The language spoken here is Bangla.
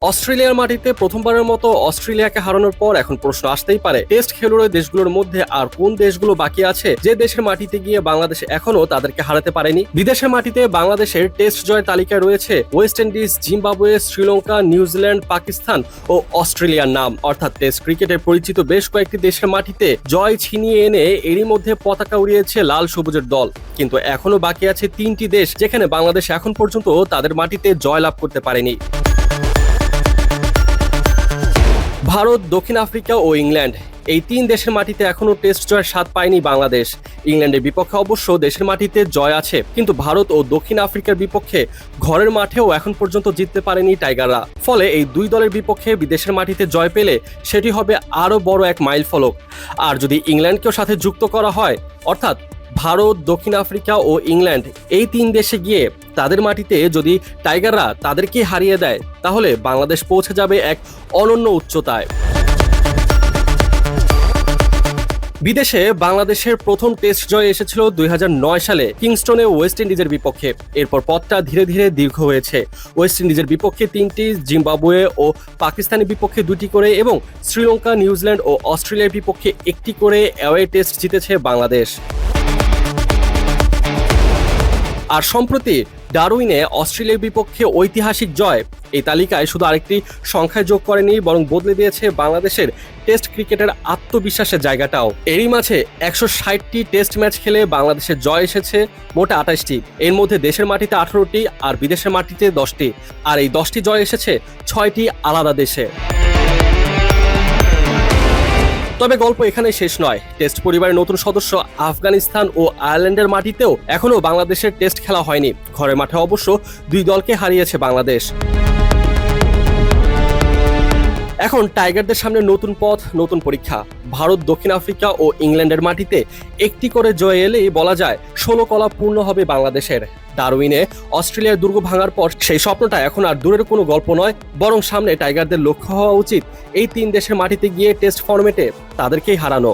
অস্ট্রেলিয়ার মাটিতে প্রথমবারের মতো অস্ট্রেলিয়াকে হারানোর পর এখন প্রশ্ন আসতেই পারে, টেস্ট খেলুড়ে দেশগুলোর মধ্যে আর কোন দেশগুলো বাকি আছে যে দেশের মাটিতে গিয়ে বাংলাদেশ এখনো তাদেরকে হারাতে পারেনি। বিদেশের মাটিতে বাংলাদেশের টেস্ট জয়ের তালিকায় রয়েছে West Indies, Zimbabwe, Sri Lanka, New Zealand, Pakistan ও অস্ট্রেলিয়ার নাম। অর্থাৎ টেস্ট ক্রিকেটে পরিচিত বেশ কয়েকটি দেশের মাটিতে জয় ছিনিয়ে এনে এরই মধ্যে পতাকা উড়িয়েছে লাল সবুজের দল। কিন্তু এখনো বাকি আছে তিনটি দেশ যেখানে বাংলাদেশ এখন পর্যন্ত তাদের মাটিতে জয় লাভ করতে পারেনি। ভারত, দক্ষিণ আফ্রিকা ও ইংল্যান্ড, এই তিন দেশের মাটিতে এখনো টেস্ট জয়ের স্বাদ পায়নি বাংলাদেশ। ইংল্যান্ডের বিপক্ষে অবশ্য দেশের মাটিতে জয় আছে, কিন্তু ভারত ও দক্ষিণ আফ্রিকার বিপক্ষে ঘরের মাঠেও এখন পর্যন্ত জিততে পারেনি টাইগাররা। ফলে এই দুই দলের বিপক্ষে বিদেশের মাটিতে জয় পেলে সেটি হবে আরও বড় এক মাইল ফলক। আর যদি ইংল্যান্ডকেও সাথে যুক্ত করা হয়, অর্থাৎ ভারত, দক্ষিণ আফ্রিকা ও ইংল্যান্ড, এই তিন দেশে গিয়ে তাদের মাটিতে যদি টাইগাররা তাদেরকে হারিয়ে দেয়, তাহলে বাংলাদেশ পৌঁছে যাবে এক অনন্য উচ্চতায়। বিদেশে বাংলাদেশের প্রথম টেস্ট জয় এসেছিল 2009 সালে কিংস্টনে ওয়েস্ট ইন্ডিজের বিপক্ষে। এরপর পথটা ধীরে ধীরে দীর্ঘ হয়েছে। ওয়েস্ট ইন্ডিজের বিপক্ষে 3টি, জিম্বাবুয়ে ও পাকিস্তানের বিপক্ষে 2টি করে এবং শ্রীলঙ্কা, নিউজিল্যান্ড ও অস্ট্রেলিয়ার বিপক্ষে 1টি করে অ্যাওয়ে টেস্ট জিতেছে বাংলাদেশ। আর সম্প্রতি ডারউইনে অস্ট্রেলিয়ার বিপক্ষে ঐতিহাসিক জয় এই তালিকায় শুধু আরেকটি সংখ্যায় যোগ করেনি, বরং বদলে দিয়েছে বাংলাদেশের টেস্ট ক্রিকেটের আত্মবিশ্বাসের জায়গাটাও। এরই মাঝে 160টি টেস্ট ম্যাচ খেলে বাংলাদেশের জয় এসেছে মোট 28টি। এর মধ্যে দেশের মাটিতে 18টি আর বিদেশের মাটিতে 10টি। আর এই 10টি জয় এসেছে 6টি আলাদা দেশে। তবে গল্প এখানে শেষ নয়। টেস্ট পরিবারের নতুন সদস্য আফগানিস্তান ও আয়ারল্যান্ডের মাটিতেও এখনো বাংলাদেশের টেস্ট খেলা হয়নি। ঘরের মাঠে অবশ্য দুই দলকে হারিয়েছে বাংলাদেশ। এখন টাইগারদের সামনে নতুন পথ, নতুন পরীক্ষা। ভারত, দক্ষিণ আফ্রিকা ও ইংল্যান্ডের মাটিতে একটি করে জয় এলেই বলা যায় 16 কলা পূর্ণ হবে বাংলাদেশের। ডারউইনে অস্ট্রেলিয়ার দুর্গ ভাঙার পর সেই স্বপ্নটা এখন আর দূরের কোনো গল্প নয়, বরং সামনে টাইগারদের লক্ষ্য হওয়া উচিত এই তিন দেশের মাটিতে গিয়ে টেস্ট ফরম্যাটে তাদেরকেই হারানো।